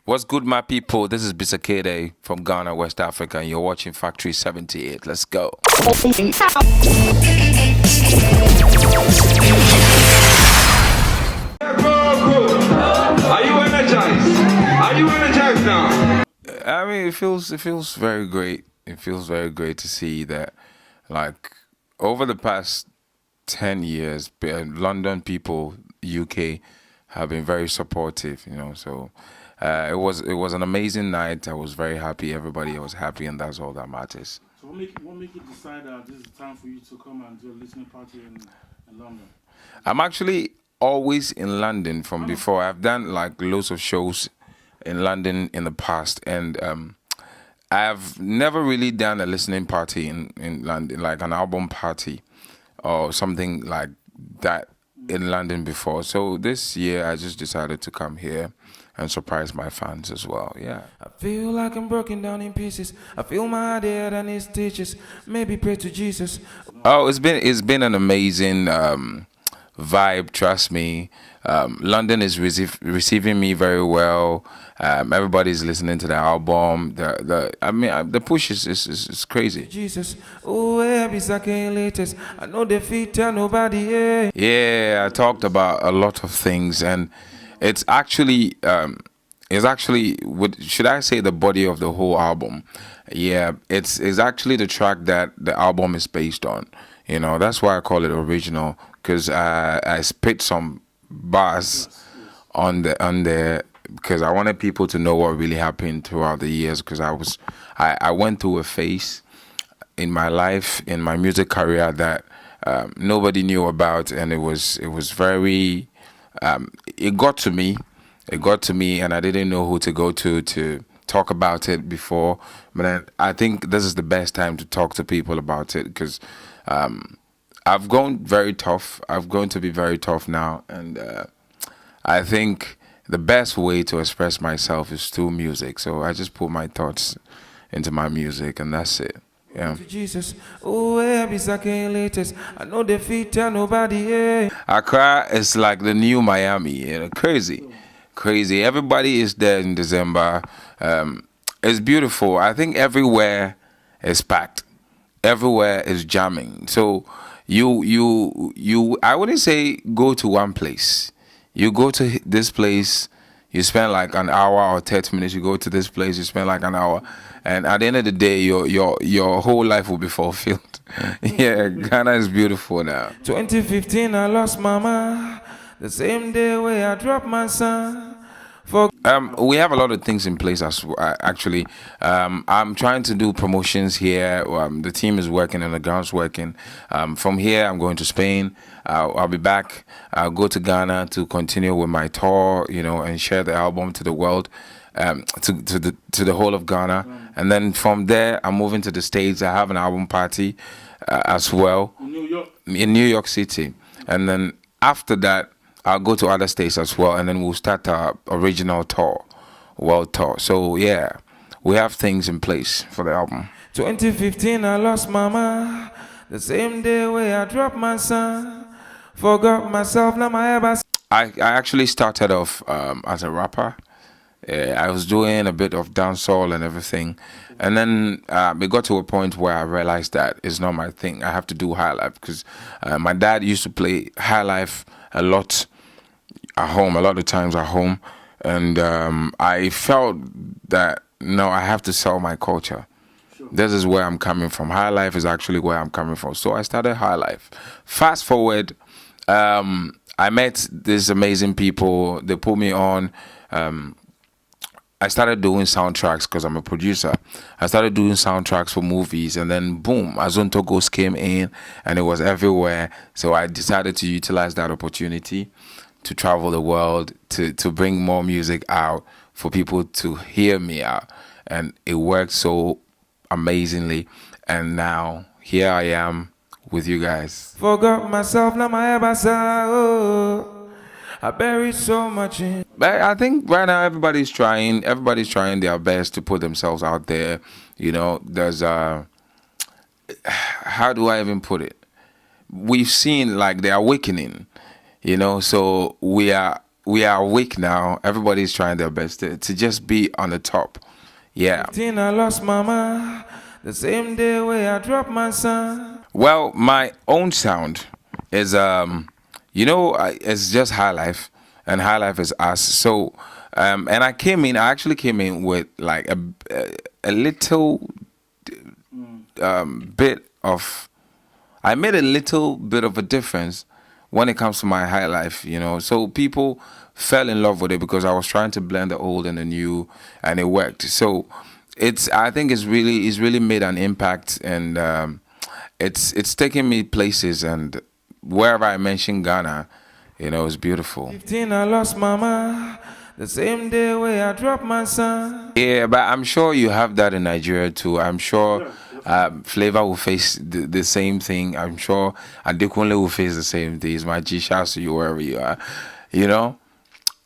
What's good, my people? This is Bisa Kdei from Ghana, West Africa, and you're watching Factory 78. Let's go. Are you energized? Are you energized now? I mean, it feels very great. It feels very great to see that, like, over the past 10 years, London people, UK, have been very supportive. So it was an amazing night. I was very happy. Everybody was happy, and that's all that matters. So what make you decide that this is the time for you to come and do a listening party in London? I'm actually always in London from before. I've done like loads of shows in London in the past, and I've never really done a listening party in London, like an album party or something like that in London before. So this year I just decided to come here and surprise my fans as well. Yeah. I feel like I'm broken down in pieces. I feel my dad and his stitches. Maybe pray to Jesus. Oh, it's been an amazing vibe. Trust me. London is receiving me very well. Everybody's listening to the album. The push is crazy. Jesus, oh, Bisa Kdei latest. I know the feet tell nobody. Yeah. Yeah, I talked about a lot of things, and it's actually should I say the body of the whole album? Yeah, it's actually the track that the album is based on. That's why I call it original, because I spit some bars on there because I wanted people to know what really happened throughout the years, because I went through a phase in my life, in my music career, that nobody knew about, and it was very it got to me, and I didn't know who to go to talk about it before. But I think this is the best time to talk to people about it, because I've gone very tough. I've grown to be very tough now, and I think the best way to express myself is through music. So I just put my thoughts into my music, and that's it. Yeah. Jesus, oh, Bisa Kdei latest. I know the feet tell nobody. Yeah. Accra is like the new Miami. Crazy. Everybody is there in December. It's beautiful. I think everywhere is packed. Everywhere is jamming. So you I wouldn't say go to one place. You go to this place, you spend like an hour or 30 minutes. You go to this place, you spend like an hour, and at the end of the day, your whole life will be fulfilled. Yeah, Ghana is beautiful now. 2015, I lost mama. The same day where I dropped my son. We have a lot of things in place actually. I'm trying to do promotions here. The team is working and the ground's working. From here, I'm going to Spain. I'll be back. I'll go to Ghana to continue with my tour, and share the album to the world, to the whole of Ghana. And then from there, I'm moving to the States. I have an album party as well in New York City. And then after that, I'll go to other states as well, and then we'll start our original tour, world tour. So yeah, we have things in place for the album. 2015, I lost mama. The same day where I dropped my son. Forgot myself, now my ever. I actually started off as a rapper. I was doing a bit of dancehall and everything, and then it got to a point where I realized that it's not my thing. I have to do high life, because my dad used to play high life a lot at home, a lot of times at home, and I felt that no, I have to sell my culture. This is where I'm coming from. High life is actually where I'm coming from. So I started high life. Fast forward, I met these amazing people. They put me on. I started doing soundtracks because I'm a producer. I started doing soundtracks for movies, and then boom, Azonto Ghost came in, and it was everywhere. So I decided to utilize that opportunity to travel the world, to bring more music out for people to hear me out. And it worked so amazingly. And now here I am with you guys. Forgot myself, now my ever. Oh, I buried so much in. But I think right now everybody's trying their best to put themselves out there. There's how do I even put it? We've seen like the awakening, so we are we are weak now. Everybody's trying their best to just be on the top. Yeah. 15, I lost mama. The same day where I dropped my son. Well, my own sound is it's just High Life, and High Life is us. So, and I actually came in with like a little bit of, I made a little bit of a difference when it comes to my High Life, So people fell in love with it because I was trying to blend the old and the new, and it worked. So I think it's really made an impact, and it's taken me places, and wherever I mention Ghana, it's beautiful. 15, I lost mama. The same day where I dropped my son. Yeah, but I'm sure you have that in Nigeria too. I'm sure Flavor will face the same thing. I'm sure Adekunle will face the same thing. It's my G, shouts to you wherever you are.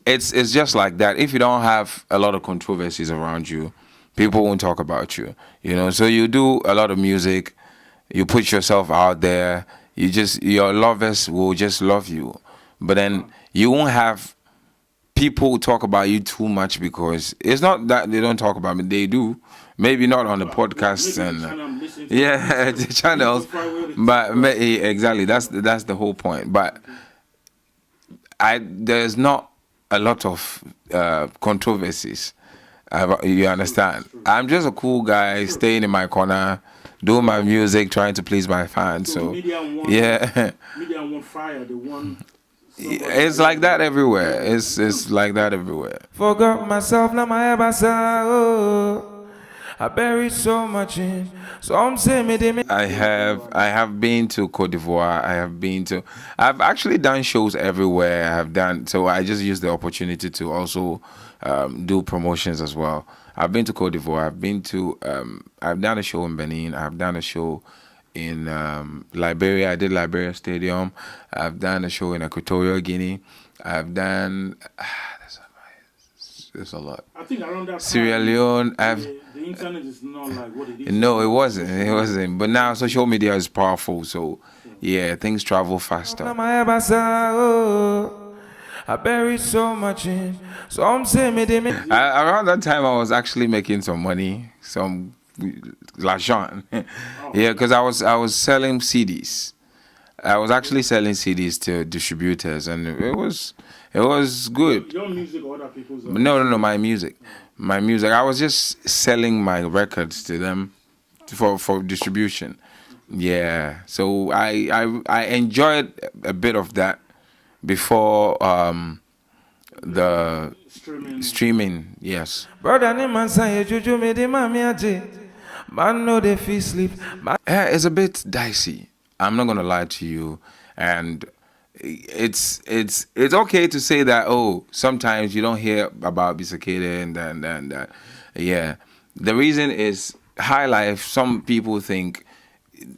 It's just like that. If you don't have a lot of controversies around you, people won't talk about you. So you do a lot of music, you put yourself out there. Your lovers will just love you, but then you won't have people talk about you too much, because it's not that they don't talk about me. They do. Maybe not on the podcasts and the channels, but exactly that's the whole point. But there's not a lot of controversies. You understand? I'm just a cool guy staying in my corner, doing my music, trying to please my fans. So media want fire. They want. It's like that everywhere. It's like that everywhere. Forgot myself, now my ebasa. Oh, I buried so much in. Some say me they. I have been to Cote d'Ivoire. I've actually done shows everywhere. So I just used the opportunity to also do promotions as well. I've been to Cote d'Ivoire. I've done a show in Benin. I've done a show in Liberia. I did Liberia Stadium. I've done a show in Equatorial Guinea. I've done there's a lot. I think around that Sierra time, Leone. the internet is not like what it is. No, it wasn't. But now social media is powerful, so yeah, things travel faster. Now my ebasa. Oh, I buried so much in. Some say me they. Around that time, I was actually making some money, some l'argent. Yeah, because I was selling CDs. I was actually selling CDs to distributors, and it was good. Your music or other people's? No, my music. I was just selling my records to them for distribution. Yeah, so I enjoyed a bit of that before the streaming. Yes. Brother, ni man say juju me de mami aje. Man no dey feel sleep. It's a bit dicey. I'm not gonna lie to you, and it's okay to say that. Oh, sometimes you don't hear about Bisa Kdei and that. Yeah, the reason is High Life. Some people think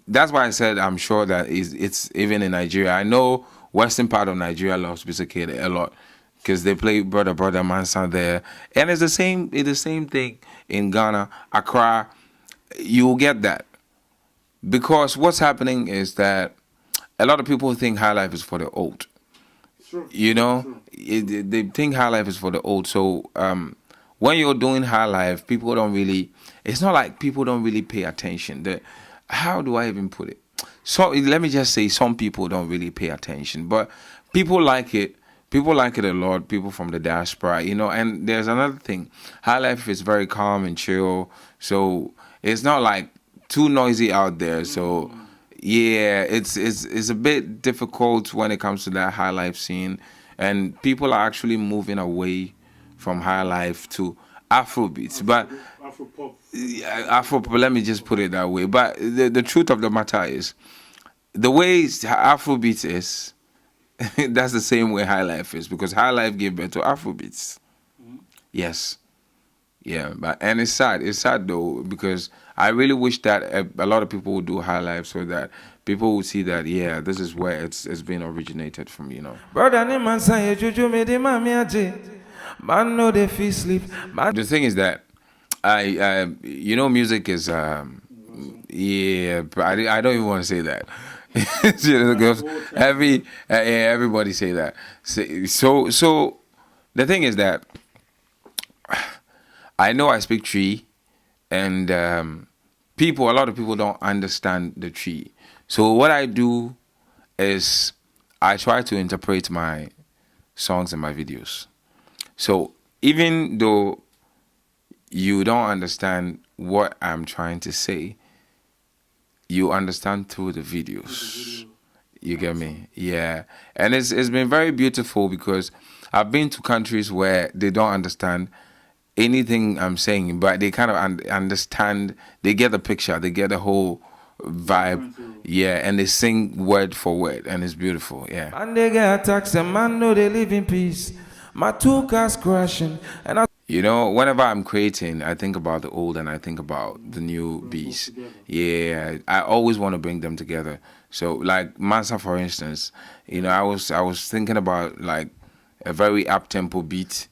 that's why I said I'm sure that it's even in Nigeria. I know western part of Nigeria loves Bisa Kdei a lot because they play brother Mansa there, and it's the same thing in Ghana, Accra. You will get that. Because what's happening is that a lot of people think High Life is for the old. True. They think High Life is for the old. So when you're doing High Life, people don't really. It's not like people don't really pay attention. How do I even put it? So let me just say, some people don't really pay attention, but people like it. People like it a lot. People from the diaspora, And there's another thing. High Life is very calm and chill. So it's not like too noisy out there, so yeah, it's a bit difficult when it comes to that High Life scene, and people are actually moving away from High Life to Afrobeats, but Afro. Let me just put it that way. But the truth of the matter is, the way Afrobeats is, that's the same way High Life is, because High Life gave birth to Afrobeats. Yes. Yeah, and it's sad. It's sad though, because I really wish that a lot of people would do High Life so that people would see that this is where it's been originated from. Brother, ni man say juju me de mami aje. Man no dey feel sleep. The thing is that I music is I don't even want to say that. Everybody say that. So The thing is that I know I speak tree, and a lot of people don't understand the tree. So what I do is I try to interpret my songs and my videos. So even though you don't understand what I'm trying to say, you understand through the videos. You get me? Yeah. And it's been very beautiful because I've been to countries where they don't understand anything I'm saying, but they kind of understand. They get the picture. They get the whole vibe. Yeah, and they sing word for word, and it's beautiful. Yeah. And they get attacks, and man know they live in peace. My two cars crashing, and I. You know, whenever I'm creating, I think about the old and I think about the new beats. Yeah, I always want to bring them together. So, like Mansa, for instance, you know, I was thinking about like a very up tempo beat,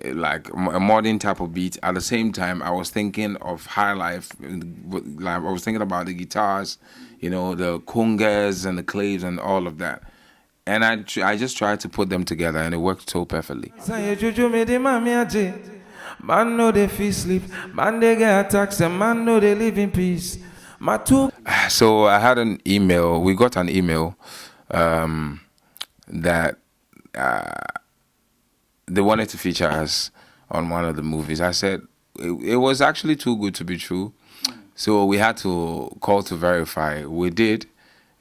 like a modern type of beat. At the same time, I was thinking of high life. Like I was thinking about the guitars, you know, the congas and the claves and all of that. And I just tried to put them together, and it worked so perfectly. Man know they feel sleep, man they get attacks, and man know they live in peace. My two. So I had an email. We got an email that they wanted to feature us on one of the movies. I said it was actually too good to be true, so we had to call to verify. We did,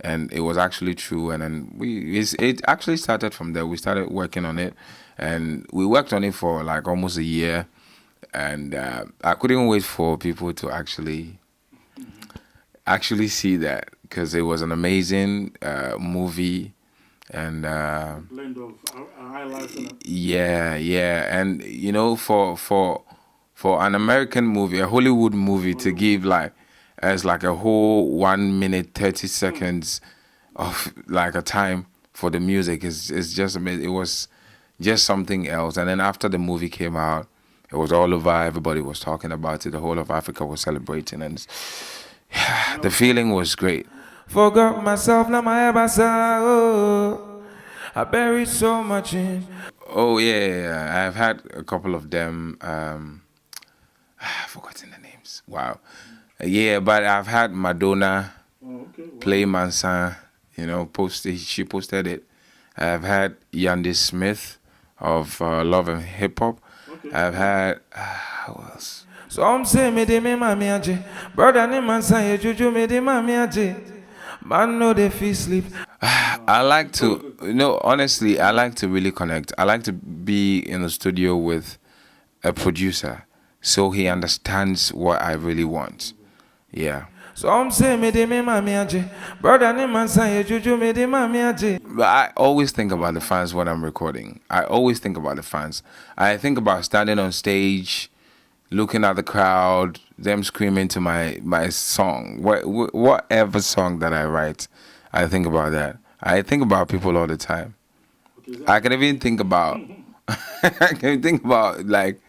and it was actually true. And then it actually started from there. We started working on it, and we worked on it for like almost a year. And I couldn't wait for people to actually see that, because it was an amazing movie, and Blend of high life and yeah, and you know, for an American movie, a Hollywood movie, to give like as like a whole 1 minute 30 seconds of like a time for the music is just amazing. It was just something else. And then after the movie came out, it was all over. Everybody was talking about it. The whole of Africa was celebrating, and the feeling was great. Forgot myself, now my oh, I buried so much in. Oh yeah. I've had a couple of them. I've forgotten the names. Wow. Yeah, but I've had Madonna play Mansa. You know, she posted it. I've had Yandis Smith of Love and Hip Hop. I've had who else? So I'm saying me de me mami aje, brother ni man say juju me de mami aje. Man know they feel sleep. I like to, you know, honestly, I like to really connect. I like to be in the studio with a producer, so he understands what I really want. Yeah. So I'm saying me de me mami aje, brother ni man say juju me de mami aje. But I always think about the fans when I'm recording. I always think about the fans. I think about standing on stage, looking at the crowd, them screaming to my song. Whatever song that I write, I think about that. I think about people all the time. I can even think about like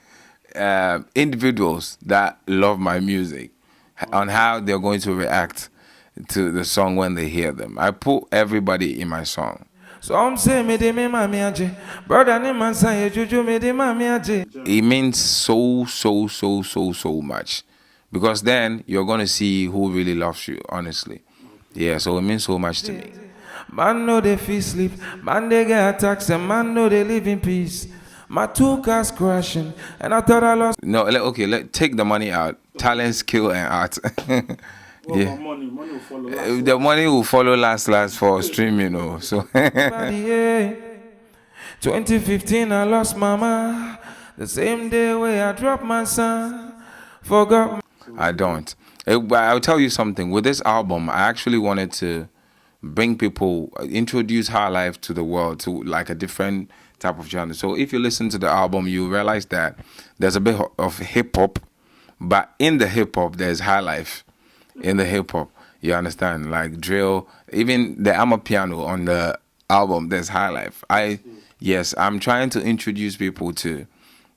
individuals that love my music, on how they're going to react to the song when they hear them. I put everybody in my song. So I'm saying me de me mami aje, brother ni man say juju me de mami aje. It means so much, because then you're going to see who really loves you, honestly. Yeah, so it means so much to me. Man know they feel sleep, man they get attacks, and man know they live in peace. My two cars crashing, and I thought I lost. No, let's take the money out. Talent, skill, and art. Yeah. money will follow last. The money will follow last for stream, you know. So 2015 I lost mama. The same day where I dropped my son. Forgot. I don't. I'll tell you something. With this album, I actually wanted to bring people, introduce high life to the world, to like a different type of genre. So if you listen to the album, you realize that there's a bit of hip hop, but in the hip hop there's high life. In the hip hop, you understand, like drill, even the Amapiano on the album, there's high life. I'm trying to introduce people to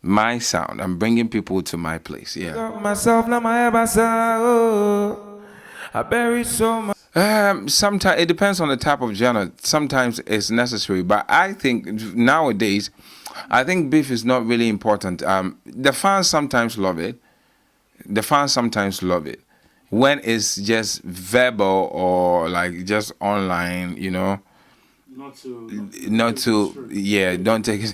my sound. I'm bringing people to my place. Yeah. Myself, now my oh, I buried so much. Sometimes it depends on the type of genre. Sometimes it's necessary, but I think nowadays I think beef is not really important. The fans sometimes love it. The fans sometimes love it when it's just verbal or like just online. Not to yeah. Don't take it.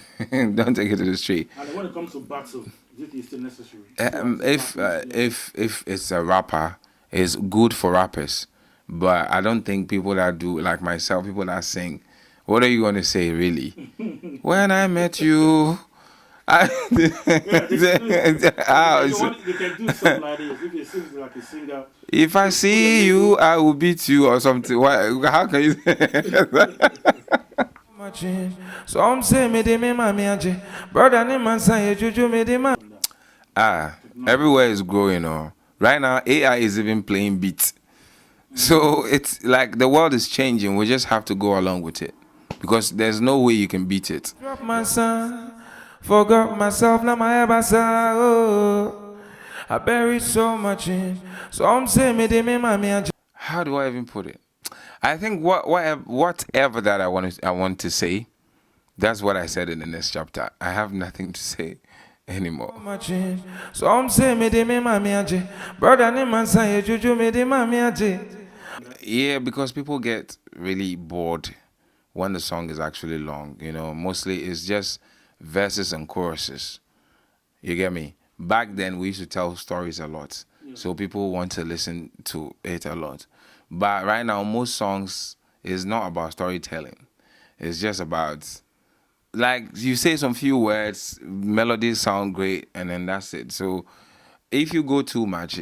Don't take it to the street. And when it comes to battle, is it still necessary? If it's a rapper, it's good for rappers, but I don't think people that do like myself, people that sing, what are you gonna say really? When I met you, I, They can do something like this. If it seems like a singer, if I see you, I will beat you or something. Why? How can you? Some say me de me mami aje. Brother ni man say juju me de ma. Everywhere is growing. Right now, AI is even playing beats. So it's like the world is changing. We just have to go along with it because there's no way you can beat it. Drop my son, forgot myself, now my ebasa. Oh, I buried so much in. Some say me de me mami aje. How do I even put it? I think whatever that I want to say, that's what I said in the next chapter. I have nothing to say anymore. Some say me de me mami aje. Brother ni man say juju me de mami aje. Yeah, because people get really bored when the song is actually long. Mostly it's just verses and choruses. You get me? Back then we used to tell stories a lot, so people want to listen to it a lot. But right now, most songs is not about storytelling. It's just about, like, you say some few words, melodies sound great, and then that's it. So if you go too much,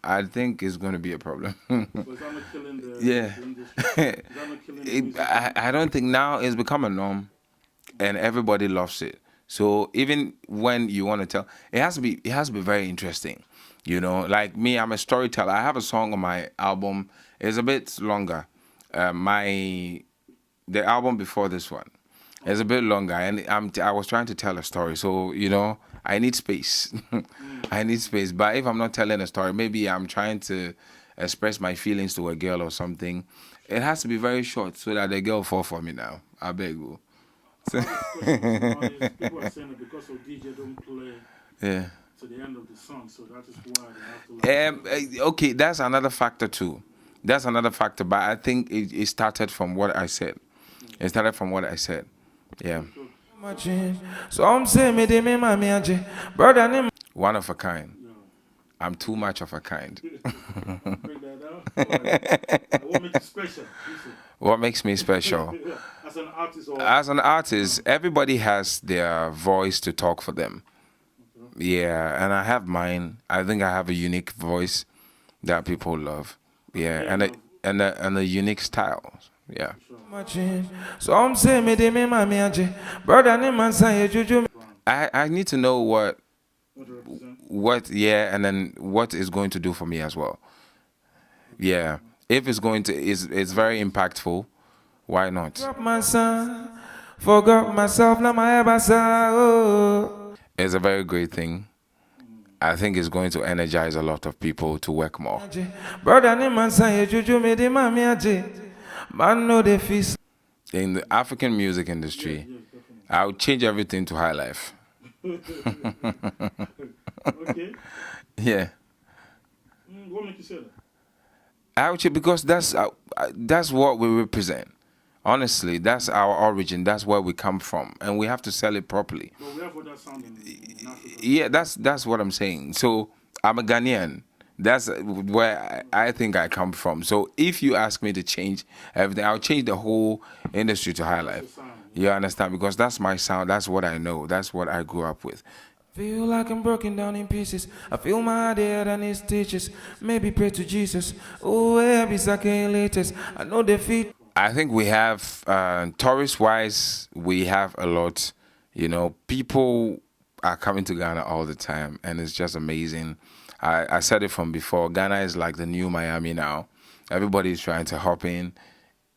I think it's going to be a problem. is that not killing the Yeah. industry? Is that not killing the music? I don't think now it's become a norm, and everybody loves it. So even when you want to tell, it has to be very interesting. Like me, I'm a storyteller. I have a song on my album. It's a bit longer. The album before this one is a bit longer, and I was trying to tell a story. So I need space. I need space. But if I'm not telling a story, maybe I'm trying to express my feelings to a girl or something. It has to be very short so that the girl fall for me now. I beg you. People are saying that because of DJ don't play Yeah. to the end of the song, so that is why they have to. Okay, that's another factor too. That's another factor, but I think it started from what I said. It started from what I said. Yeah. Some say me de me mami aje. Brother ni One of a kind. I'm too much of a kind. Break that down. What makes you special? Listen. What makes me special? As an artist, or As an artist, everybody has their voice to talk for them. Yeah, and I have mine. I think I have a unique voice that people love. Yeah, and a unique style. Yeah. some say me de me mami aje. Brother ni man say juju. I need to know what to represent. and then what is going to do for me as well. Yeah. If it's going to it's very impactful, why not? Drop my son, forgot myself, now my ebasa. Oh. It's a very great thing. I think it's going to energize a lot of people to work more. Brother ni man say juju me de mami aje. Man know the feast. In the African music industry, I would change everything to high life. Okay. Yeah. What makes you say that? Actually, because that's what we represent. Honestly, that's our origin. That's where we come from, and we have to sell it properly. But we have what that sound in Africa. Yeah, that's what I'm saying. So I'm a Ghanaian. That's where I think I come from. So if you ask me to change everything, I'll change the whole industry to high life. You understand? Because that's my sound. That's what I know. That's what I grew up with. Feel like I'm broken down in pieces. I feel my head and its stitches. Maybe pray to Jesus. Oh, yeah, Bisa Kdei latest. I know defeat. I think we have, tourist-wise, we have a lot. People are coming to Ghana all the time, and it's just amazing. I said it from before. Ghana is like the new Miami now. Everybody's trying to hop in.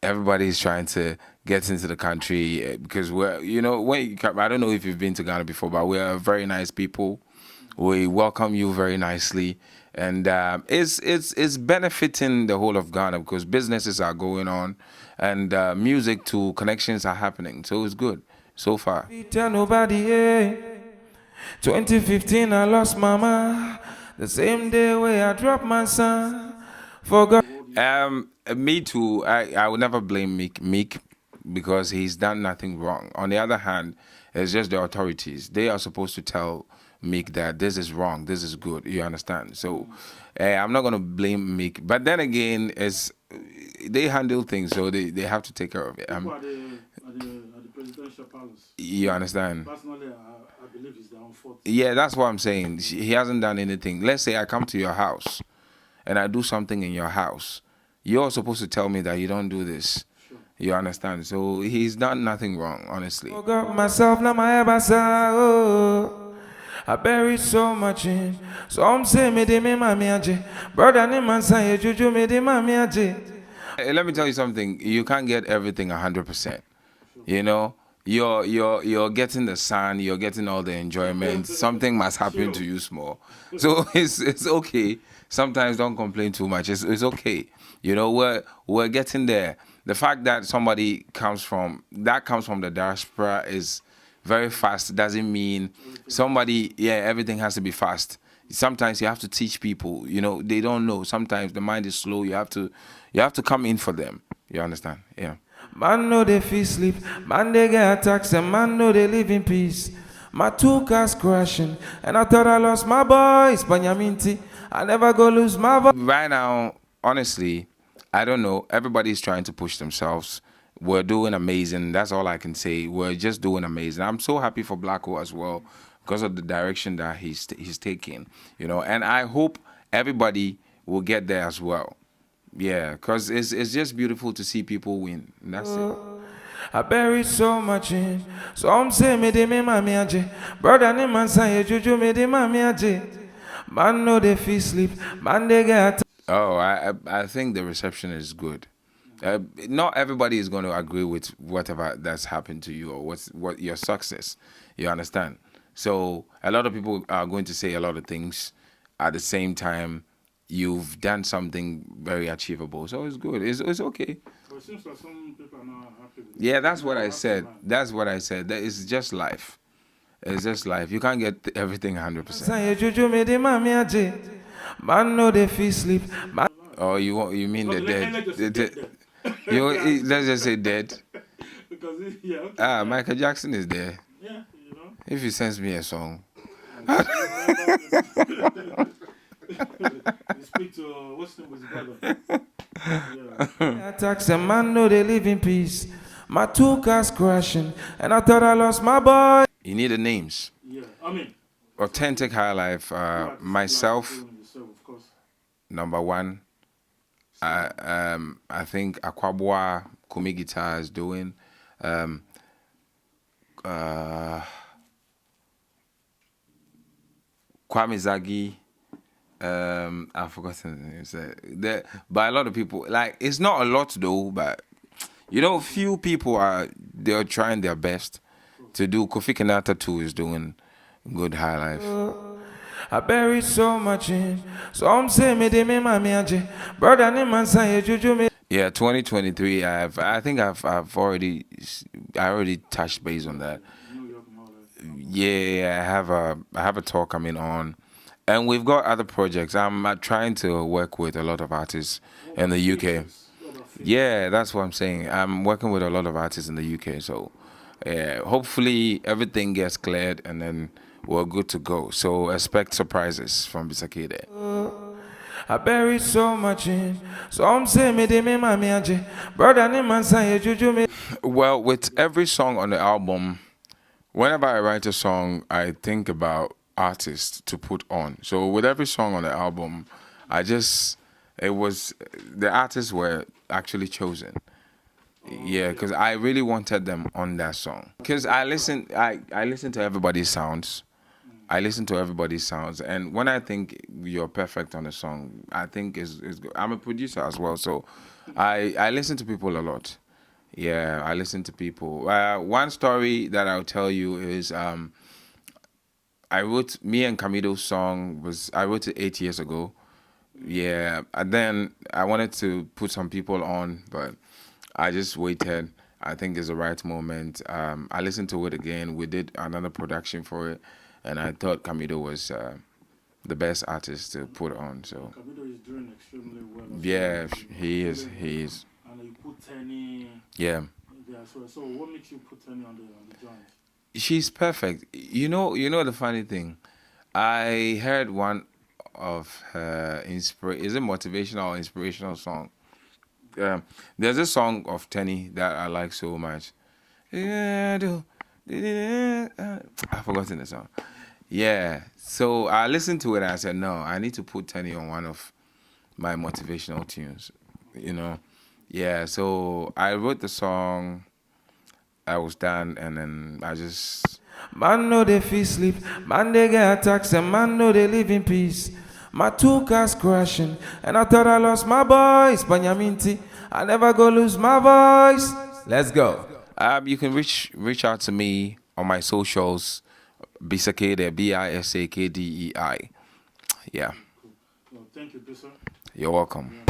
Everybody's trying to get into the country because we're, when you come, I don't know if you've been to Ghana before, but we're very nice people. We welcome you very nicely, and it's benefiting the whole of Ghana because businesses are going on, and music to connections are happening. So it's good. so far. Tell nobody, yeah. 2015, I lost mama. The same day where I dropped my son. Forgot. Me too. I would never blame Meek because he's done nothing wrong. On the other hand, it's just the authorities. They are supposed to tell Meek that this is wrong, this is good. You understand? So I'm not gonna blame Meek. But then again, it's they handle things, so they have to take care of it. People at the presidential palace. You understand? Personally, I believe it's their own fault. Yeah, that's what I'm saying. He hasn't done anything. Let's say I come to your house and I do something in your house. You're supposed to tell me that you don't do this. Sure. You understand? So he's done nothing wrong, honestly. Forgot myself, now my ebasa. Oh, I buried so much in. Some say me de me mami aje. Brother ni man say juju me de mami aje. Let me tell you something. You can't get everything 100%. You know, you're getting the sun, you're getting all the enjoyment. Something must happen to you small. So it's okay. Sometimes don't complain too much. It's okay. You know, we're getting there. The fact that somebody comes from the diaspora is very fast doesn't mean everything has to be fast. Sometimes you have to teach people, you know, they don't know. Sometimes the mind is slow. You have to come in for them. You understand? Yeah. Man know they feel sleep, man they get attacks, and man know they live in peace. My 2 cars crashing, and I thought I lost my boys, Banyaminti. I never go lose my voice. Right now, honestly, I don't know. Everybody's trying to push themselves. We're doing amazing. That's all I can say. We're just doing amazing. I'm so happy for Blacko as well because of the direction that he's taking. You know, and I hope everybody will get there as well. Yeah, because it's just beautiful to see people win. And that's it. I buried so much in. Some say me de me mami aje. Brother ni man say juju me de mami aje. Man know they feel sleep, man they get. Oh, I think the reception is good. Not everybody is going to agree with whatever that's happened to you or what your success. You understand? So a lot of people are going to say a lot of things. At the same time, you've done something very achievable. So it's good. It's okay. But it seems like some people are not happy with it. Yeah, that's what I said. That's what I said. That is just life. It's just life. You can't get everything 100%. Say juju me de mami aje. Man know they feel sleep. Man. Oh, you mean the dead? Let's just say dead. Because okay. Michael Jackson is there. Yeah, you know. If he sends me a song. You speak to what's name was his brother. Yeah. Attacks and man know they live in peace. My 2 cars crashing, and I thought I lost my boy. You need the names. Yeah, I mean. Authentic Highlife. Myself, of course. number 1. I think Akwabwa Kumi Guitar is doing. Kwame Zagi. I've forgotten. But a lot of people, like, it's not a lot though, but you know, few people they're trying their best to do. Kofi Kenata too is doing good High Life. I buried so much in. Some say me de me mami aje. Brother ni man say juju me. Yeah, 2023. I think I've already touched base on that. Yeah, I have a tour coming on, and we've got other projects. I'm trying to work with a lot of artists in the UK. Yeah, that's what I'm saying. I'm working with a lot of artists in the UK, so hopefully everything gets cleared and then we're good to go. So expect surprises from Bisa Kdei. I buried so much in. Some say me de me mami aje. Brother ni man say juju me. Well, with every song on the album, whenever I write a song, I think about artists to put on. So with every song on the album, the artists were actually chosen. Yeah, because I really wanted them on that song. Because I listen to everybody's sounds. And when I think you're perfect on a song, I think is good. I'm a producer as well, so I listen to people a lot. Yeah, I listen to people. One story that I'll tell you is me and Camido's song I wrote it 8 years ago. Yeah, and then I wanted to put some people on, but I just waited. I think it's the right moment. I listened to it again. We did another production for it, and I thought Camido was the best artist to put on. So Camido is doing extremely well. yeah, he is. He is. And you put Tenny. Yeah. Yeah. So what makes you put Tenny on the joint? She's perfect. You know the funny thing. I heard one of her is it motivational or inspirational song. There's a song of Tenny that I like so much. I've forgotten the song. Yeah. So I listened to it and I said, no, I need to put Tenny on one of my motivational tunes. You know? Yeah. So I wrote the song. I was done, and then I just... Man know they feel sleep, man they get attacks, and man know they live in peace. My two cars crashing, and I thought I lost my voice. Banyaminti, I never go lose my voice. Let's go. You can reach out to me on my socials, Bisa Kdei, Bisakdei. Yeah. Well, thank you, Bisa. You're welcome.